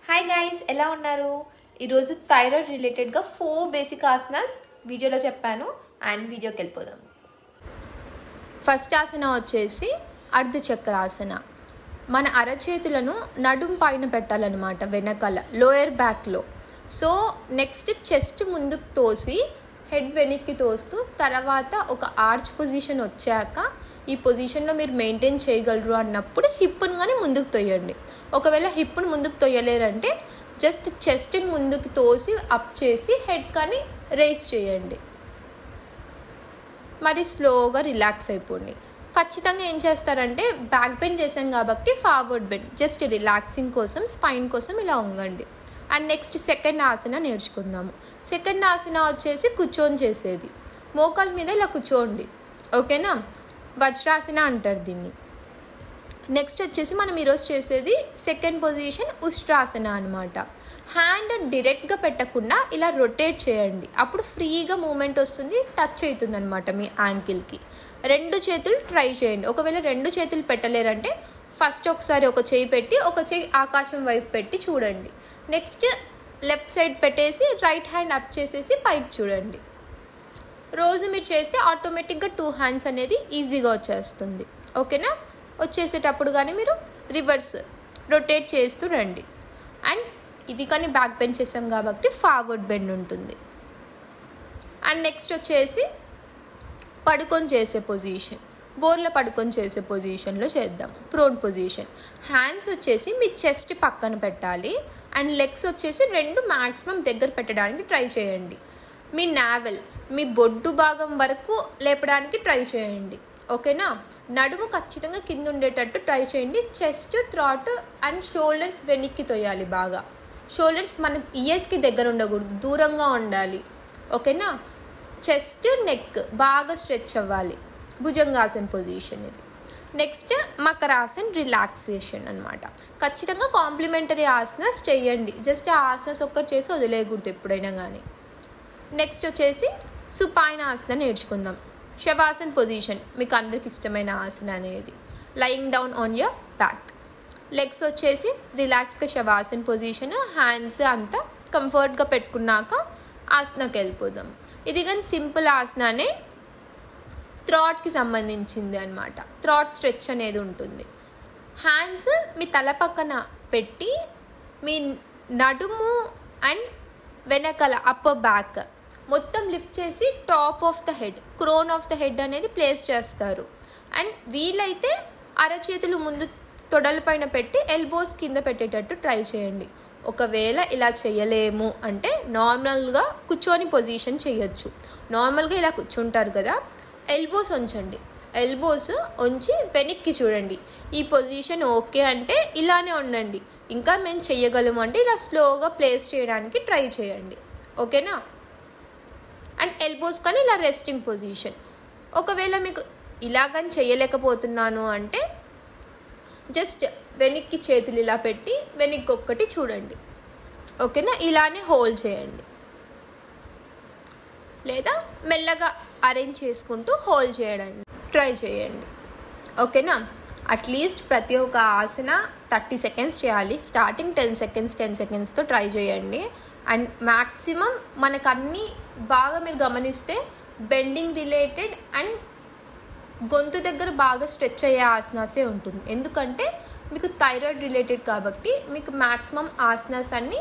Hi guys, ఎలా ఉన్నారు? ఈరోజు థైరాయిడ్ రిలేటెడ్గా 4 బేసిక్ ఆసనాస్ వీడియోలో చెప్పాను. అండ్ వీడియోకి వెళ్ళిపోదాం. ఫస్ట్ ఆసన వచ్చేసి అర్ధచక్రాసన. మన అరచేతులను నడుం పైన పెట్టాలన్నమాట, వెనకాల లోయర్ బ్యాక్లో. సో నెక్స్ట్ చెస్ట్ ముందుకు తోసి హెడ్ వెనక్కి తోస్తూ తర్వాత ఒక ఆర్చ్ పొజిషన్ వచ్చాక ఈ పొజిషన్లో మీరు మెయింటైన్ చేయగలరు అన్నప్పుడు హిప్ను కానీ ముందుకు తొయ్యండి. ఒకవేళ హిప్ను ముందుకు తొయ్యలేరంటే జస్ట్ చెస్ట్ని ముందుకు తోసి అప్ చేసి హెడ్ కానీ రేస్ చేయండి. మరి స్లోగా రిలాక్స్ అయిపోండి. ఖచ్చితంగా ఏం చేస్తారంటే బ్యాక్ బెండ్ చేసాం కాబట్టి ఫార్వర్డ్ బెండ్, జస్ట్ రిలాక్సింగ్ కోసం స్పైన్ కోసం ఇలా ఉంగండి. అండ్ నెక్స్ట్ సెకండ్ ఆసన నేర్చుకుందాము. సెకండ్ ఆసన వచ్చేసి కూర్చొని చేసేది. మోకాల మీద ఇలా కూర్చోండి, ఓకేనా? వజ్రాసన అంటారు దీన్ని. నెక్స్ట్ వచ్చేసి మనం ఈరోజు చేసేది సెకండ్ పొజిషన్ ఉష్ట్రాసన అనమాట. హ్యాండ్ డైరెక్ట్గా పెట్టకుండా ఇలా రొటేట్ చేయండి, అప్పుడు ఫ్రీగా మూమెంట్ వస్తుంది, టచ్ అవుతుంది అనమాట మీ యాంకిల్కి. 2 చేతులు ట్రై చేయండి. ఒకవేళ 2 చేతులు పెట్టలేరంటే ఫస్ట్ ఒకసారి ఒక చేయి పెట్టి ఒక చేయి ఆకాశం వైపు పెట్టి చూడండి. నెక్స్ట్ లెఫ్ట్ సైడ్ పెట్టేసి రైట్ హ్యాండ్ అప్ చేసేసి పైకి చూడండి. రోజు మీరు చేస్తే ఆటోమేటిక్గా 2 హ్యాండ్స్ అనేది ఈజీగా వచ్చేస్తుంది, ఓకేనా? వచ్చేసేటప్పుడు కానీ మీరు రివర్స్ రొటేట్ చేస్తూ రండి. అండ్ ఇది కానీ బ్యాక్ బెండ్ చేసాం కాబట్టి ఫార్వర్డ్ బెండ్ ఉంటుంది. అండ్ నెక్స్ట్ వచ్చేసి పడుకొని చేసే పొజిషన్, బోర్లో పడుకొని చేసే పొజిషన్లో చేద్దాం. Prone position. హ్యాండ్స్ వచ్చేసి మీ చెస్ట్ పక్కన పెట్టాలి అండ్ లెగ్స్ వచ్చేసి 2 మ్యాక్సిమం దగ్గర పెట్టడానికి ట్రై చేయండి. మీ నావెల్, మీ బొడ్డు భాగం వరకు లేపడానికి ట్రై చేయండి, ఓకేనా? నడుము ఖచ్చితంగా కింద ఉండేటట్టు ట్రై చేయండి. చెస్ట్, థ్రాట్ అండ్ షోల్డర్స్ వెనక్కి తోయాలి బాగా. షోల్డర్స్ మన ఇయర్స్కి దగ్గర ఉండకూడదు, దూరంగా ఉండాలి, ఓకేనా? చెస్ట్, నెక్ బాగా స్ట్రెచ్ అవ్వాలి. భుజంగాసన్ పొజిషన్ ఇది. నెక్స్ట్ మకరాసన్, రిలాక్సేషన్ అనమాట. ఖచ్చితంగా కాంప్లిమెంటరీ ఆసనాస్ చేయండి. జస్ట్ ఆ ఆసనాస్ ఒక్కటి చేసి వదిలేయకూడదు ఎప్పుడైనా కానీ. నెక్స్ట్ వచ్చేసి సుపాయన ఆసన నేర్చుకుందాం. శవాసన్ పొజిషన్ మీకు అందరికి ఇష్టమైన ఆసన అనేది. Lying down on your back. Legs వచ్చేసి రిలాక్స్గా శవాసన్ పొజిషన్. హ్యాండ్స్ అంతా కంఫర్ట్గా పెట్టుకున్నాక ఆసనకి వెళ్ళిపోదాం. ఇది కానీ సింపుల్ ఆసనానే, థ్రాట్కి సంబంధించింది అనమాట. థ్రాట్ స్ట్రెచ్ అనేది ఉంటుంది. హ్యాండ్స్ మీ తల పక్కన పెట్టి మీ నడుము అండ్ వెనకాల అప్పర్ బ్యాక్ మొత్తం లిఫ్ట్ చేసి top of the head, crown of the head అనేది ప్లేస్ చేస్తారు. అండ్ వీలైతే అరచేతులు ముందు తొడల పైన పెట్టి ఎల్బోస్ కింద పెట్టేటట్టు ట్రై చేయండి. ఒకవేళ ఇలా చేయలేము అంటే నార్మల్గా కూర్చొని పొజిషన్ చేయొచ్చు. నార్మల్గా ఇలా కూర్చుంటారు కదా, ఎల్బోస్ ఉంచండి. ఎల్బోస్ ఉంచి వెనక్కి చూడండి. ఈ పొజిషన్ ఓకే అంటే ఇలానే ఉండండి. ఇంకా మేము చేయగలము అంటే ఇలా స్లోగా ప్లేస్ చేయడానికి ట్రై చేయండి, ఓకేనా? అండ్ ఎల్బోస్ కానీ ఇలా రెస్టింగ్ పొజిషన్. ఒకవేళ మీకు ఇలాగని చేయలేకపోతున్నాను అంటే జస్ట్ వెనక్కి చేతులు ఇలా పెట్టి వెనక్కి ఒక్కటి చూడండి, ఓకేనా? ఇలానే హోల్డ్ చేయండి, లేదా మెల్లగా అరేంజ్ చేసుకుంటూ హోల్డ్ చేయడానికి ట్రై చేయండి, ఓకేనా? అట్లీస్ట్ ప్రతి ఒక్క ఆసన 30 సెకండ్స్ చేయాలి. స్టార్టింగ్ 10 సెకండ్స్తో ట్రై చేయండి. అండ్ మ్యాక్సిమం మనకు అన్నీ బాగా మీరు గమనిస్తే బెండింగ్ రిలేటెడ్ అండ్ గొంతు దగ్గర బాగా స్ట్రెచ్ అయ్యే ఆసనాసే ఉంటుంది. ఎందుకంటే మీకు థైరాయిడ్ రిలేటెడ్ కాబట్టి మీకు మ్యాక్సిమం ఆసనాస్ అన్నీ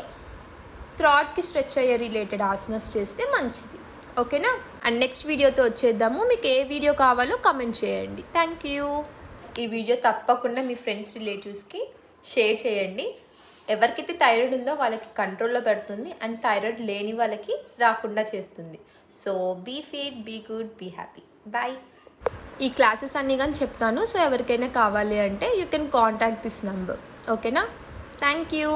థ్రాట్కి స్ట్రెచ్ అయ్యే రిలేటెడ్ ఆసనాస్ చేస్తే మంచిది, ఓకేనా? అండ్ నెక్స్ట్ వీడియోతో వచ్చేద్దాము. మీకు ఏ వీడియో కావాలో కమెంట్ చేయండి. Thank you. ఈ వీడియో తప్పకుండా మీ ఫ్రెండ్స్, రిలేటివ్స్కి షేర్ చేయండి. ఎవరికైతే థైరాయిడ్ ఉందో వాళ్ళకి కంట్రోల్లో పెడుతుంది అండ్ థైరాయిడ్ లేని వాళ్ళకి రాకుండా చేస్తుంది. So be fit, be good, be happy. Bye. ఈ క్లాసెస్ అన్నీ కానీ చెప్తాను. సో ఎవరికైనా కావాలి అంటే you can contact this number, ఓకేనా? Thank you.